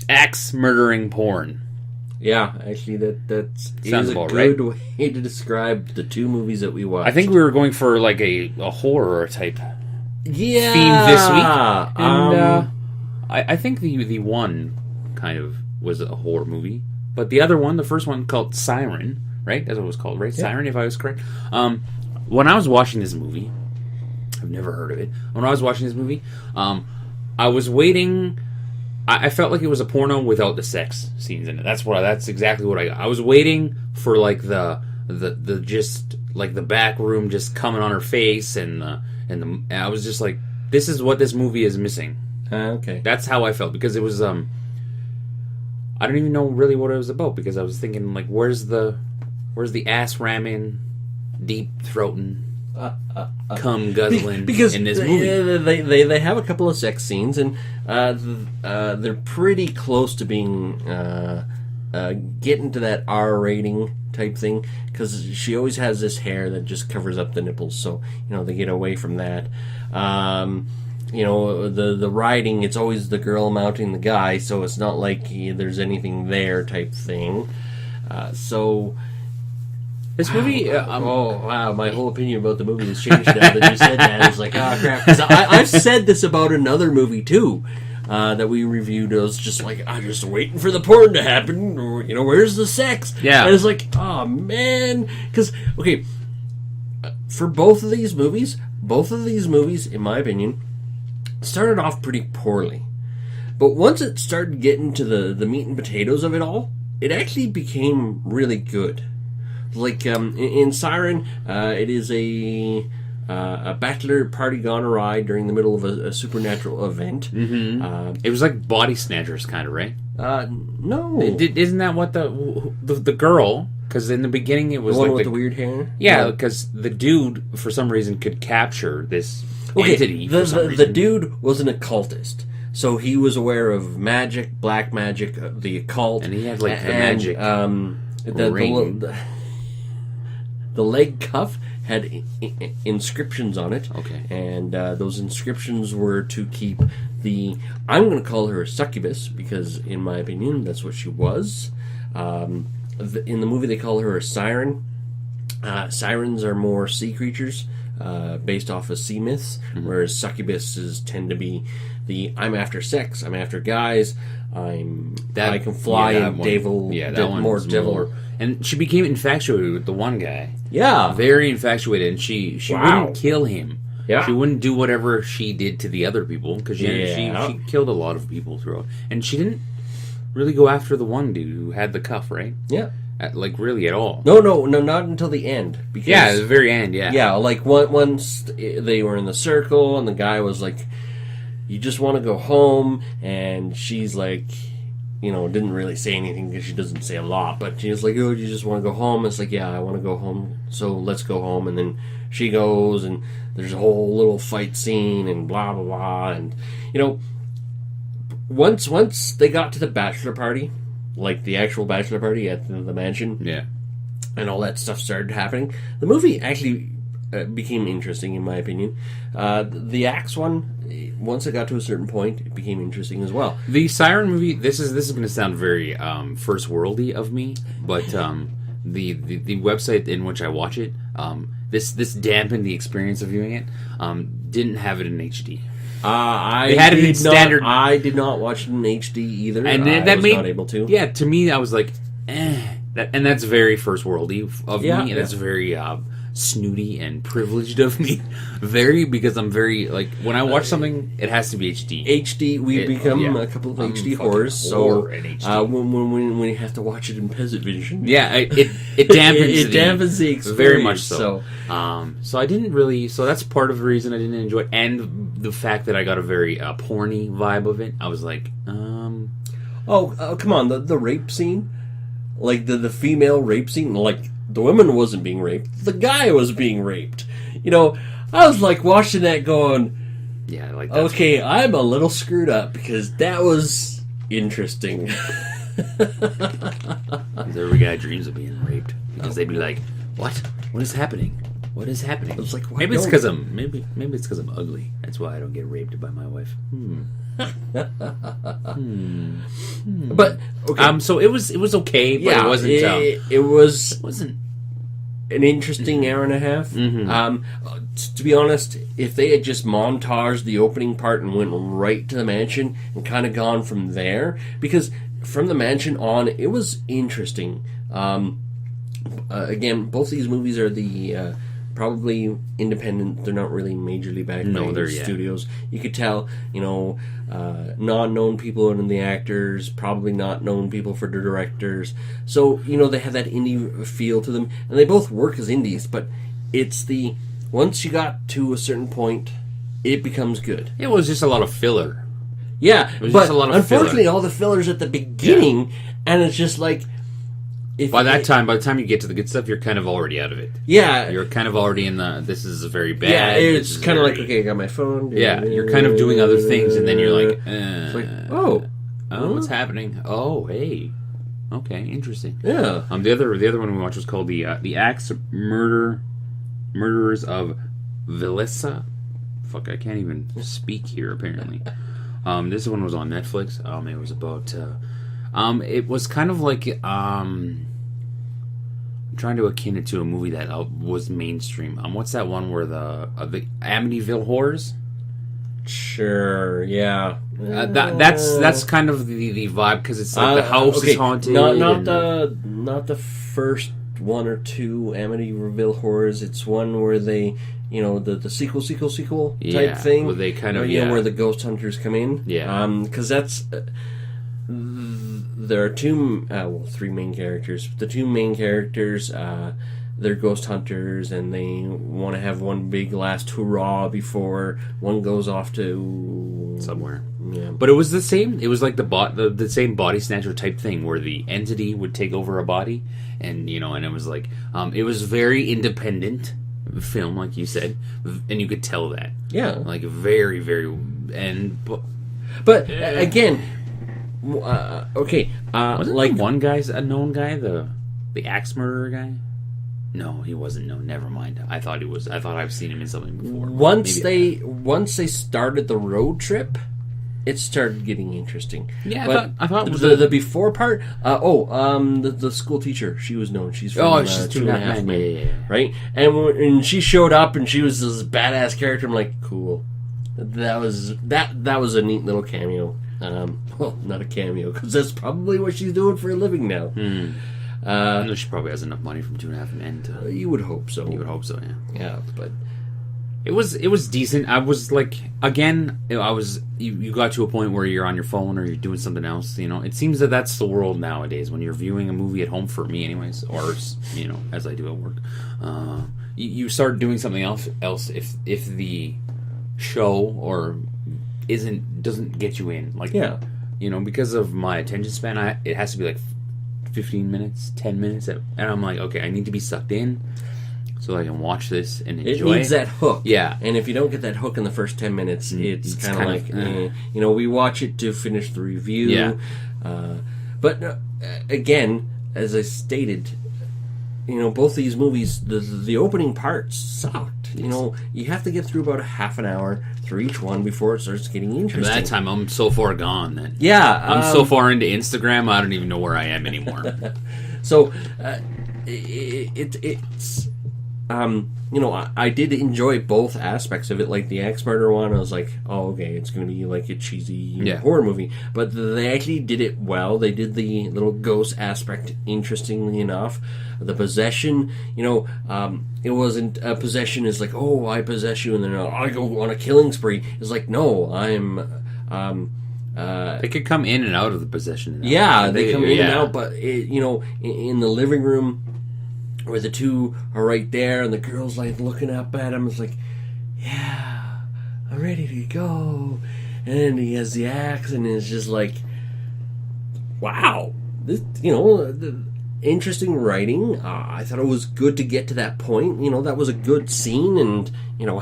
axe murdering porn. Yeah, actually, that Sounds is a about good right. way to describe the two movies that we watched. I think we were going for like a horror type yeah. theme this week, and I think the one kind of was a horror movie, but the other one, the first one, called Siren, right? That's what it was called, right? Yeah. Siren, if I was correct. When I was watching this movie, I've never heard of it. When I was watching this movie, I was waiting. I felt like it was a porno without the sex scenes in it. That's exactly what I got. I was waiting for like the just like the back room just coming on her face and I was just like, this is what this movie is missing. Okay. That's how I felt, because it was I don't even know really what it was about, because I was thinking like, where's the ass ramming, deep throating, cum guzzling because in this movie? They have a couple of sex scenes, and they're pretty close to being getting to that R rating type thing, because she always has this hair that just covers up the nipples, so they get away from that. The riding, it's always the girl mounting the guy, so it's not like there's anything there type thing. This movie... wow, my whole opinion about the movie has changed now that you said that. It's like, oh, crap. Because I've said this about another movie, too, that we reviewed. I was just like, I'm just waiting for the porn to happen. Or, where's the sex? Yeah. And it's like, oh, man. Because, okay, for both of these movies, in my opinion, started off pretty poorly. But once it started getting to the meat and potatoes of it all, it actually became really good. Like in Siren, it is a bachelor party gone awry during the middle of a supernatural event. Mm-hmm. It was like Body Snatchers, kind of, right? No, isn't that what the girl? Because in the beginning it was the one like with the weird hair. Yeah, because the dude for some reason could capture this entity. The dude was an occultist. So he was aware of magic, black magic, the occult, and he had like the magic ring. The leg cuff had inscriptions on it. Okay. And those inscriptions were to keep I'm going to call her a succubus, because in my opinion, that's what she was. In the movie, they call her a siren. Sirens are more sea creatures, based off of sea myths, whereas succubuses tend to be I'm after sex, I'm after guys, I can fly and devil, more. And she became infatuated with the one guy. Yeah. Very infatuated, and she wouldn't kill him. Yeah. She wouldn't do whatever she did to the other people, because she killed a lot of people throughout. And she didn't really go after the one dude who had the cuff, right? Yeah. Really at all. No, not until the end. Because, yeah, the very end, yeah. Yeah, like once they were in the circle, and the guy was like, you just want to go home, and she's like, didn't really say anything because she doesn't say a lot, but she was like, oh, you just want to go home? It's like, yeah, I want to go home, so let's go home. And then she goes, and there's a whole little fight scene, and blah, blah, blah. And, once they got to the bachelor party, like the actual bachelor party at the mansion, yeah, and all that stuff started happening, the movie actually became interesting, in my opinion. The Axe one, once it got to a certain point, it became interesting as well. The Siren movie, this is going to sound very first worldy of me, but the website in which I watch it, this dampened the experience of viewing it. Didn't have it in HD. I had it in standard. I did not watch it in HD either. And I was not able to. Yeah, to me, I was like, and that's very first worldy of me, and that's very snooty and privileged of me. Because I'm very, like, when I watch something, it has to be HD. HD, we've become a couple of HD whores, so when we have to watch it in peasant vision. Yeah, it dampens it dampens the experience. Very much so. So I didn't really, so that's part of the reason I didn't enjoy it, and the fact that I got a very porny vibe of it. I was like, Oh, come on, the rape scene? Like, the female rape scene? Like, the woman wasn't being raped. The guy was being raped. I was like watching that going, yeah, like that. Okay, I'm a little screwed up because that was interesting. Every guy dreams of being raped because they'd be like, what? What is happening? What is happening? It's like, maybe it's because I'm ugly. That's why I don't get raped by my wife. But okay. So it was okay, but it wasn't. It wasn't an interesting hour and a half. To be honest, if they had just montaged the opening part and went right to the mansion and kind of gone from there, because from the mansion on, it was interesting. Again, both these movies are the probably independent. They're not really majorly backed by studios. You could tell, non-known people in the actors, probably not known people for the directors. So, they have that indie feel to them. And they both work as indies, but it's once you got to a certain point, it becomes good. It was just a lot of filler. Yeah, it was but just a lot of unfortunately, filler. all the fillers at the beginning, and it's just like... By the time you get to the good stuff, you're kind of already out of it. Yeah. You're kind of already in this is very bad. Yeah, it's kind of like, okay, I got my phone. Yeah, you're kind of doing other things, and then you're like, it's like, oh, what's happening? Oh, hey. Okay, interesting. Yeah. The other one we watched was called the Axe Murderers of Vilesa. Fuck, I can't even speak here, apparently. This one was on Netflix. It was about... it was kind of like... I'm trying to akin it to a movie that was mainstream. What's that one where the Amityville Horrors? Sure, yeah. That's kind of the vibe, because it's like the house is haunted. Not the first one or two Amityville Horrors. It's one where they... the sequel type thing. Where they kind of... where the ghost hunters come in. Yeah. Because that's... there are three main characters. The two main characters, they're ghost hunters, and they want to have one big last hurrah before one goes off to... somewhere. Yeah. But it was the same. It was like the same body snatcher type thing, where the entity would take over a body, and and it was like... it was very independent film, like you said, and you could tell that. Yeah. Like, very, very... But again... okay. Wasn't like one guy's a known guy, the axe murderer guy? No, he wasn't known. Never mind. I thought he was. I thought I've seen him in something before. Once they started the road trip, it started getting interesting. Yeah, but I thought it was the before part. The school teacher. She was known. She's from she's 2.5 Men. Yeah. Right, and she showed up and she was this badass character. I'm like, cool. That was a neat little cameo. Well, not a cameo, because that's probably what she's doing for a living now. I know she probably has enough money from 2.5 Men to... You would hope so. You would hope so, yeah. Yeah, but... It was decent. I was like... Again, you got to a point where you're on your phone or you're doing something else, It seems that that's the world nowadays, when you're viewing a movie at home, for me anyways, or, as I do at work. You start doing something else if the show or... doesn't get you in, like, because of my attention span, it has to be like 15 minutes, 10 minutes, and I'm like, okay, I need to be sucked in so I can watch this and enjoy it. Needs that hook. Yeah. And if you don't get that hook in the first 10 minutes, it's kind of like, we watch it to finish the review. Yeah. But again, as I stated, both these movies, the opening parts sucked. You have to get through about a half an hour through each one before it starts getting interesting. By that time, I'm so far gone that... Yeah. I'm so far into Instagram, I don't even know where I am anymore. So, it's... I did enjoy both aspects of it. Like the axe murder one, I was like, oh, okay, it's going to be like a cheesy horror movie. But they actually did it well. They did the little ghost aspect interestingly enough. The possession, it wasn't a possession is like, oh, I possess you, and then I go on a killing spree. It's like, no, I'm... they could come in and out of the possession. Yeah, they come in and out, but, in the living room... where the two are right there, and the girl's like looking up at him. It's like, yeah, I'm ready to go. And then he has the axe, and it's just like, wow, this, interesting writing. I thought it was good to get to that point. That was a good scene, and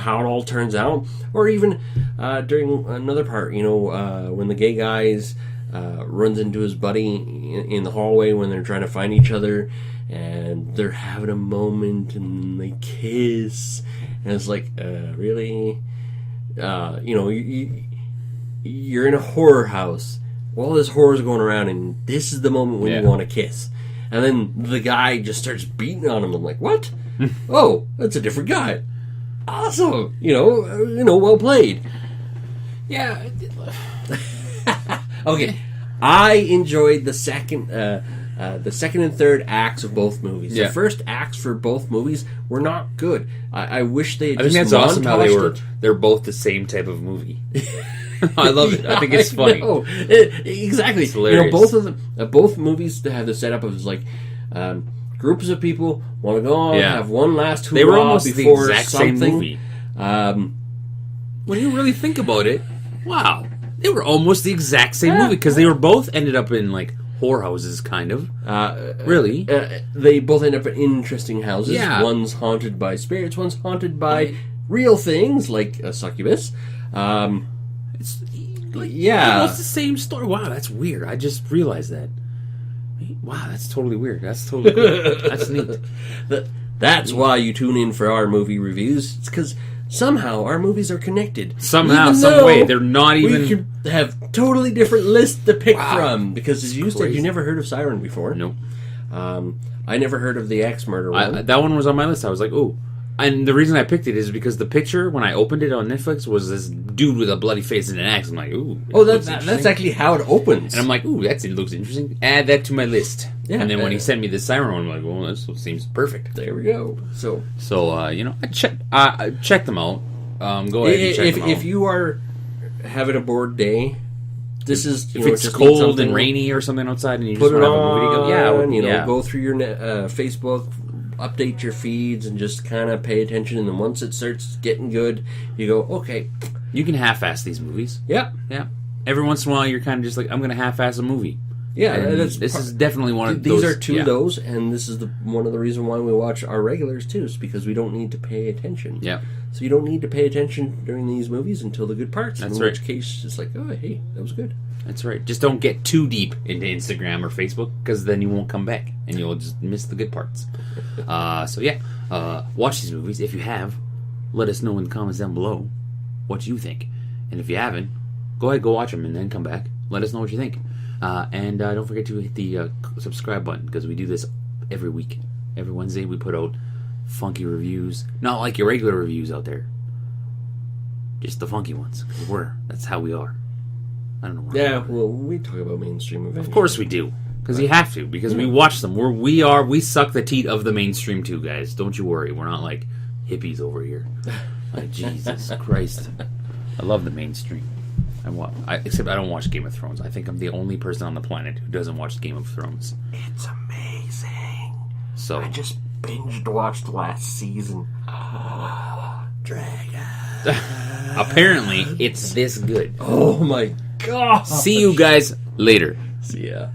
how it all turns out. Or even during another part, when the gay guys runs into his buddy in the hallway when they're trying to find each other. and they're having a moment, and they kiss, and it's like, really? You're in a horror house. All this horror's going around, and this is the moment when you want to kiss. And then the guy just starts beating on him. I'm like, what? Oh, that's a different guy. Awesome. Well played. Yeah. Okay. I enjoyed the second and third acts of both movies. Yeah. The first acts for both movies were not good. I wish they had I think just that's awesome how montaged it. they're both the same type of movie. I love it. I think it's funny. Exactly. It's hilarious. Both of them, both movies have the setup of like groups of people want to go on, have one last hoorah. They were almost before the exact something. same movie. When you really think about it, wow, they were almost the exact same movie because they were both ended up in like whorehouses, kind of. Really, they both end up in interesting houses. Yeah. One's haunted by spirits. One's haunted by real things like a succubus. it's Yeah. almost the same story. Wow, that's weird. I just realized that. Wow, that's totally weird. That's totally cool. That's neat. That's why you tune in for our movie reviews. It's because somehow our movies are connected. Somehow, Even some though way, they're not even. We could have totally different lists to pick from. Because as you said, crazy. you never heard of Siren before. Nope. I never heard of the axe murder one. That one was on my list. I was like, ooh. And the reason I picked it is because the picture, when I opened it on Netflix, was this dude with a bloody face and an axe. I'm like, ooh. That's actually how it opens. And I'm like, ooh, it looks interesting. Add that to my list. Yeah, and then when he sent me the Siren one, I'm like, well, this seems perfect. There we go. So I check them out. Go ahead and check them out. If you are having a bored day, this is if it's cold and rainy or something outside, and you just put want it to have a movie to go, on. Go through your Facebook, update your feeds, and just kind of pay attention. And then once it starts getting good, you go, okay. You can half-ass these movies. Yeah. Every once in a while, you're kind of just like, I'm going to half-ass a movie. Yeah, this is definitely one of those. These are two of those, and this is one of the reasons why we watch our regulars too, is because we don't need to pay attention. Yeah. So you don't need to pay attention during these movies until the good parts. That's in right. which case, it's like, oh, hey, that was good. That's right. Just don't get too deep into Instagram or Facebook, because then you won't come back, and you'll just miss the good parts. Watch these movies. If you have, let us know in the comments down below what you think. And if you haven't, go ahead, go watch them, and then come back. Let us know what you think. And don't forget to hit the subscribe button, because we do this every week. Every Wednesday we put out funky reviews. Not like your regular reviews out there. Just the funky ones. That's how we are. I don't know why. Yeah, well, we talk about mainstream movies. Of course we do. Because you have to. Because we watch them. We suck the teat of the mainstream too, guys. Don't you worry. We're not like hippies over here. Like, Jesus Christ. I love the mainstream. Except I don't watch Game of Thrones. I think I'm the only person on the planet who doesn't watch Game of Thrones. It's amazing. So I just binged watched last season. Dragon. Apparently, it's this good. Oh my god. See you guys later. See ya.